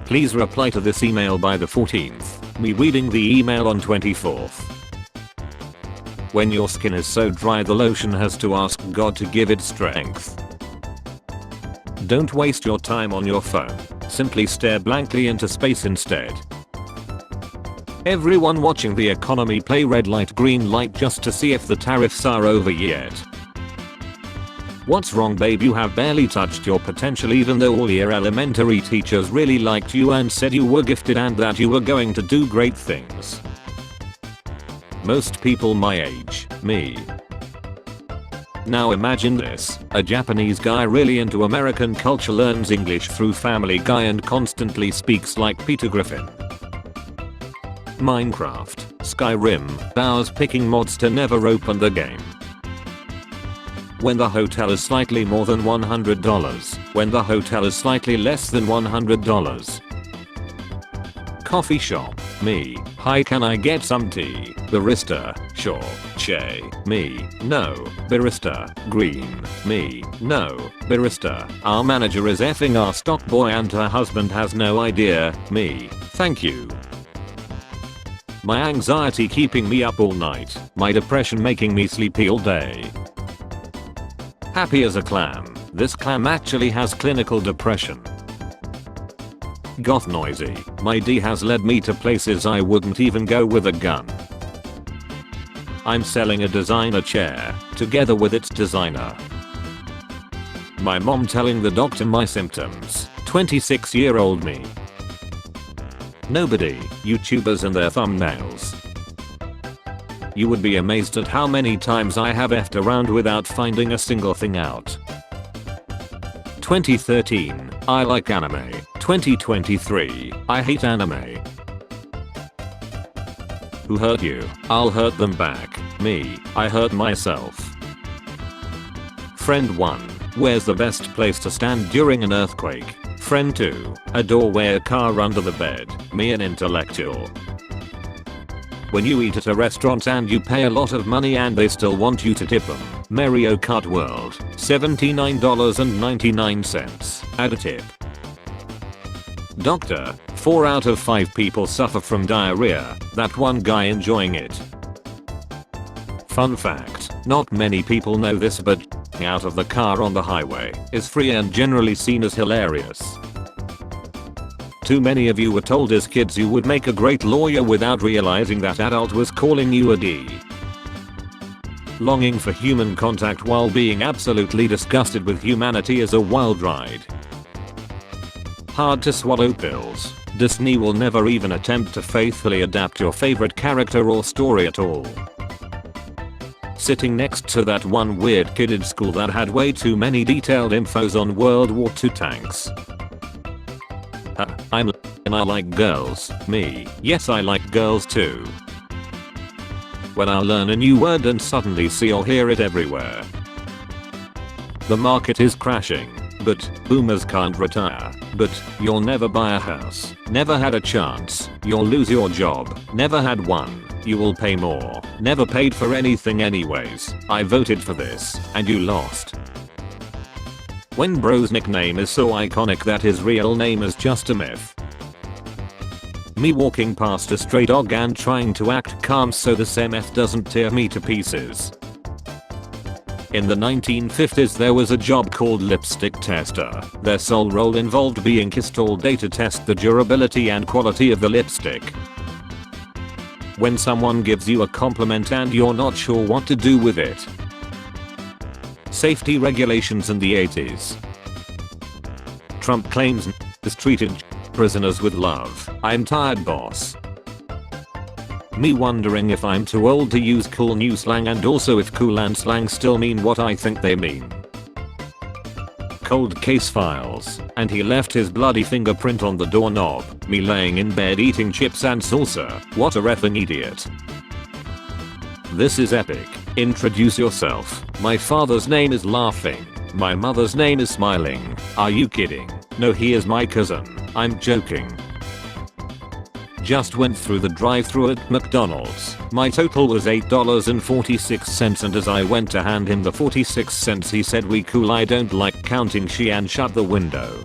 Please reply to this email by the 14th. Me reading the email on 24th. When your skin is so dry the lotion has to ask God to give it strength. Don't waste your time on your phone. Simply stare blankly into space instead. Everyone watching the economy play red light green light just to see if the tariffs are over yet. What's wrong, babe? You have barely touched your potential even though all your elementary teachers really liked you and said you were gifted and that you were going to do great things. Most people my age, me. Now imagine this, a Japanese guy really into American culture learns English through Family Guy and constantly speaks like Peter Griffin. Minecraft, Skyrim, hours picking mods to never open the game. When the hotel is slightly more than $100, when the hotel is slightly less than $100. Coffee shop, me, hi, can I get some tea? Barista, sure. Che, me, no. Barista, green, me, no. Barista, our manager is effing our stock boy and her husband has no idea, me, thank you. My anxiety keeping me up all night, my depression making me sleepy all day. Happy as a clam, this clam actually has clinical depression. Goth noisy, my D has led me to places I wouldn't even go with a gun. I'm selling a designer chair, together with its designer. My mom telling the doctor my symptoms, 26-year-old me. Nobody, YouTubers and their thumbnails. You would be amazed at how many times I have effed around without finding a single thing out. 2013, I like anime. 2023, I hate anime. Who hurt you? I'll hurt them back. Me, I hurt myself. Friend 1, where's the best place to stand during an earthquake? Friend 2, a doorway, a car under the bed. Me, an intellectual. When you eat at a restaurant and you pay a lot of money and they still want you to tip them. Mario Kart World, $79.99. Add a tip. Doctor, 4 out of 5 people suffer from diarrhea, that one guy enjoying it. Fun fact, not many people know this but out of the car on the highway is free and generally seen as hilarious. Too many of you were told as kids you would make a great lawyer without realizing that adult was calling you a D. Longing for human contact while being absolutely disgusted with humanity is a wild ride. Hard to swallow pills. Disney will never even attempt to faithfully adapt your favorite character or story at all. Sitting next to that one weird kid at school that had way too many detailed infos on World War II tanks. I'm and I like girls. Me, yes, I like girls too. When I learn a new word and suddenly see or hear it everywhere. The market is crashing. But boomers can't retire. But you'll never buy a house. Never had a chance. You'll lose your job. Never had one. You will pay more. Never paid for anything anyways. I voted for this and you lost. When bro's nickname is so iconic that his real name is just a myth. Me walking past a stray dog and trying to act calm so this MF doesn't tear me to pieces. In the 1950s there was a job called lipstick tester. Their sole role involved being kissed all day to test the durability and quality of the lipstick. When someone gives you a compliment and you're not sure what to do with it. Safety regulations in the 80s. Trump claims is treated prisoners with love. I'm tired, boss. Me wondering if I'm too old to use cool new slang and also if cool and slang still mean what I think they mean. Cold case files, and he left his bloody fingerprint on the doorknob. Me laying in bed eating chips and salsa. What a effing idiot. This is epic. Introduce yourself. My father's name is Laughing. My mother's name is Smiling. Are you kidding? No, he is my cousin. I'm joking. Just went through the drive-thru at McDonald's. My total was $8.46 and as I went to hand him the 46 cents he said, "We cool, I don't like counting," she and shut the window.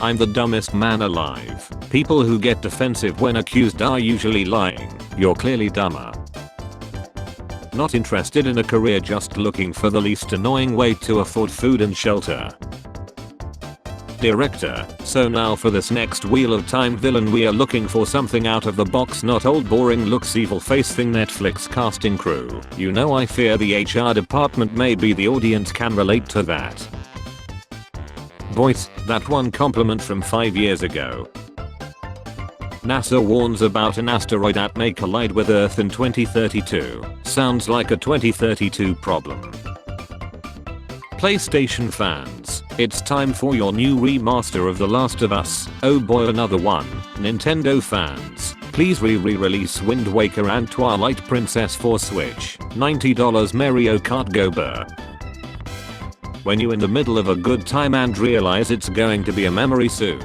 I'm the dumbest man alive. People who get defensive when accused are usually lying. You're clearly dumber. Not interested in a career, just looking for the least annoying way to afford food and shelter. Director, so now for this next Wheel of Time villain we are looking for something out of the box, not old boring looks evil face thing. Netflix casting crew. You know I fear the HR department, maybe the audience can relate to that. Voice, that one compliment from 5 years ago. NASA warns about an asteroid that may collide with Earth in 2032. Sounds like a 2032 problem. PlayStation fans, it's time for your new remaster of The Last of Us. Oh boy, another one. Nintendo fans, please re-release Wind Waker and Twilight Princess for Switch. $90 Mario Kart Go Burr. When you're in the middle of a good time and realize it's going to be a memory soon.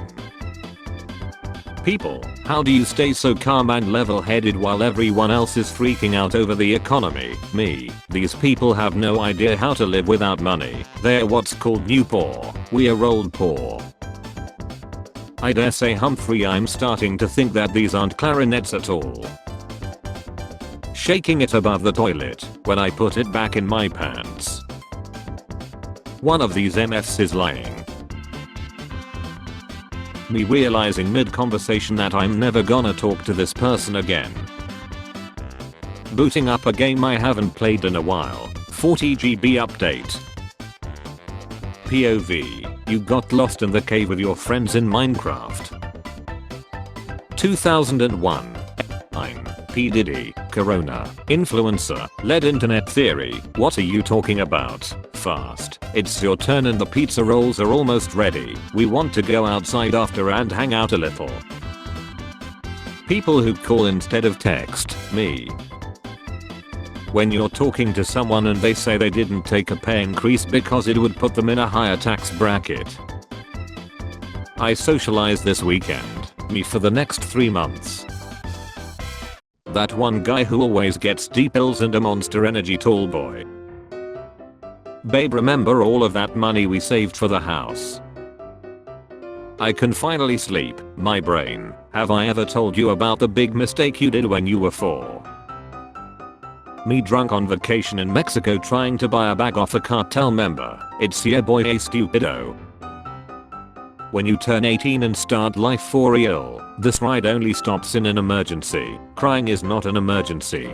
People, how do you stay so calm and level-headed while everyone else is freaking out over the economy? Me, these people have no idea how to live without money. They're what's called new poor. We are old poor. I dare say, Humphrey, I'm starting to think that these aren't clarinets at all. Shaking it above the toilet when I put it back in my pants. One of these MFs is lying. Me realizing mid-conversation that I'm never gonna talk to this person again. Booting up a game I haven't played in a while. 40 GB update. POV, you got lost in the cave with your friends in Minecraft. 2001. I'm P. Diddy, Corona, influencer, led internet theory. What are you talking about? Fast. It's your turn and the pizza rolls are almost ready. We want to go outside after and hang out a little. People who call instead of text. Me. When you're talking to someone and they say they didn't take a pay increase because it would put them in a higher tax bracket. I socialize this weekend. Me for the next 3 months. That one guy who always gets deep pills and a Monster Energy tall boy. Babe, remember all of that money we saved for the house? I can finally sleep, my brain. Have I ever told you about the big mistake you did when you were 4? Me drunk on vacation in Mexico trying to buy a bag off a cartel member. It's yeah boy, a stupido. When you turn 18 and start life for real, this ride only stops in an emergency. Crying is not an emergency.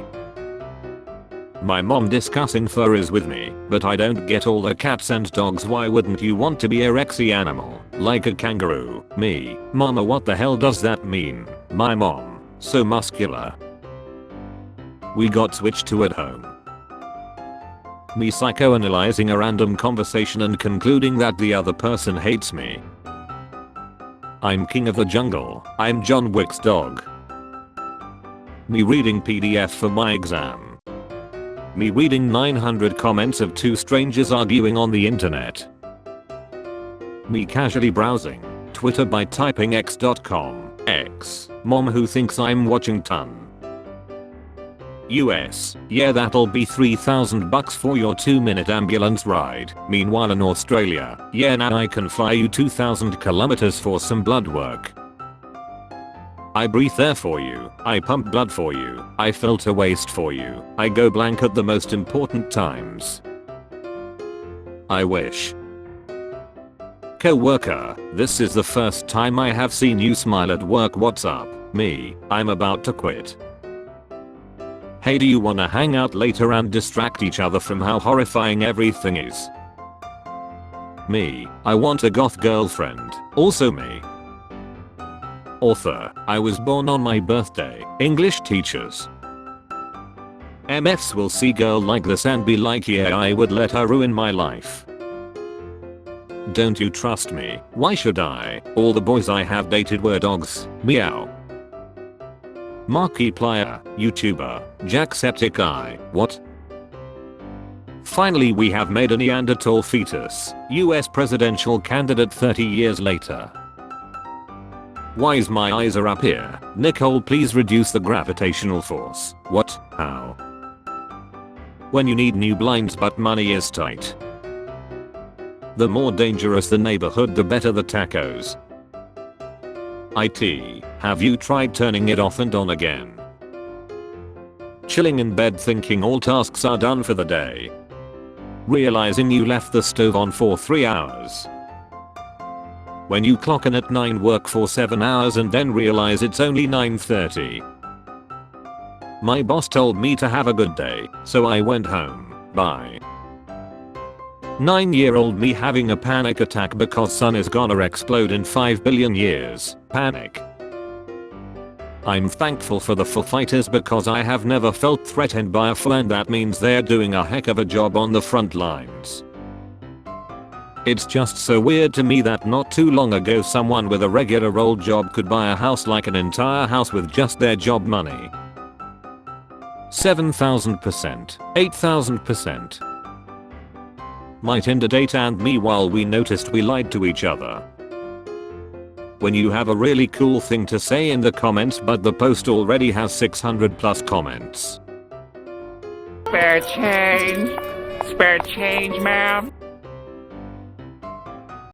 My mom discussing furries with me, but I don't get all the cats and dogs. Why wouldn't you want to be a rexy animal, like a kangaroo? Me, mama, what the hell does that mean? My mom, so muscular. We got switched to at home. Me psychoanalyzing a random conversation and concluding that the other person hates me. I'm king of the jungle. I'm John Wick's dog. Me reading PDF for my exam. Me reading 900 comments of 2 strangers arguing on the internet. Me casually browsing Twitter by typing x.com. X. Mom who thinks I'm watching ton. US. Yeah, that'll be $3,000 for your 2-minute ambulance ride. Meanwhile in Australia. Yeah, now I can fly you 2,000 kilometers for some blood work. I breathe air for you. I pump blood for you. I filter waste for you. I go blank at the most important times. I wish. Co-worker, this is the first time I have seen you smile at work. What's up? Me, I'm about to quit. Hey, do you wanna hang out later and distract each other from how horrifying everything is? Me, I want a goth girlfriend. Also me. Author, I was born on my birthday. English teachers. MFs will see girl like this and be like, yeah, I would let her ruin my life. Don't you trust me? Why should I? All the boys I have dated were dogs. Meow. Markiplier, YouTuber, Jacksepticeye. What? Finally we have made a Neanderthal fetus. US presidential candidate 30 years later. Why's my eyes are up here? Nicole, please reduce the gravitational force. What? How? When you need new blinds but money is tight. The more dangerous the neighborhood, the better the tacos. IT, have you tried turning it off and on again? Chilling in bed thinking all tasks are done for the day. Realizing you left the stove on for 3 hours. When you clock in at 9, work for 7 hours and then realize it's only 9:30. My boss told me to have a good day, so I went home. Bye. 9-year-old me having a panic attack because sun is gonna explode in 5 billion years. Panic. I'm thankful for the Foo Fighters because I have never felt threatened by a Foo, and that means they're doing a heck of a job on the front lines. It's just so weird to me that not too long ago someone with a regular old job could buy a house, like an entire house, with just their job money. 7,000%, 8,000%. My Tinder date and me, while we noticed we lied to each other. When you have a really cool thing to say in the comments but the post already has 600 plus comments. Spare change. Spare change, ma'am.